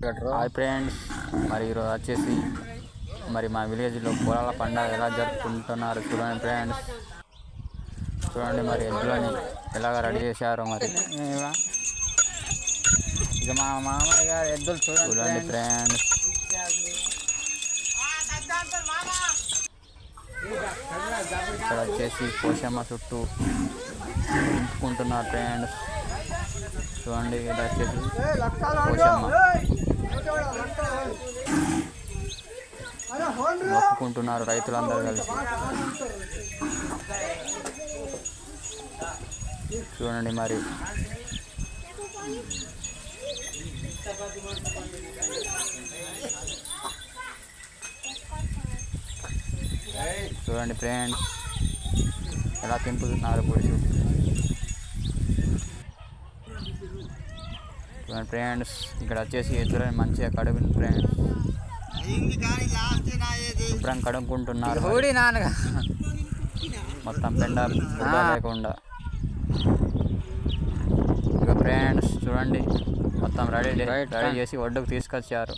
Hi friends, మరి ఈరోజు వచ్చేసి మరి మా విలేజ్లో పొలాల పండుగ ఎలా జరుపుకుంటున్నారు చూడండి ఫ్రెండ్స్. చూడండి మరి ఎద్దులని ఎలాగ రెడీ చేశారో మరి. ఇక మా మామయ్య గారు ఎద్దులు చూడండి ఫ్రెండ్స్. ఇక్కడ వచ్చేసి పోషమ్మ చుట్టూ నింపుకుంటున్నారు ఫ్రెండ్స్. చూడండి ఇది వచ్చేసి పోషమ్మ మొక్కుకుంటున్నారు రైతులందరూ కలిసి. చూడండి మరి చూడండి ఫ్రెండ్స్ ఎలా తింపుతున్నారు పొడి. చూడండి ఫ్రెండ్స్, ఇక్కడ వచ్చేసి ఎద్దులని మంచిగా కడుగుని ఫ్రెండ్స్, శుభ్రం కడుక్కుంటున్నారు మొత్తం పెండ లేకుండా. ఇక ఫ్రెండ్స్ చూడండి మొత్తం రెడీ చేసి ఒడ్డుకు తీసుకొచ్చారు.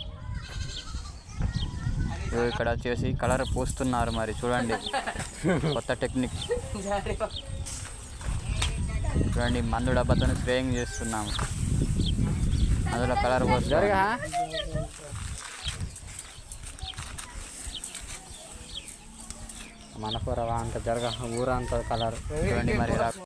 ఇక్కడ వచ్చేసి కలర్ పూస్తున్నారు మరి. చూడండి కొత్త టెక్నిక్. చూడండి మందు డబ్బాతో స్ప్రేయింగ్ చేస్తున్నాము, అందులో కలర్ పోస్తారు. మనపుర అంత జరగ ఊరంతా కలర్. చూడండి మరి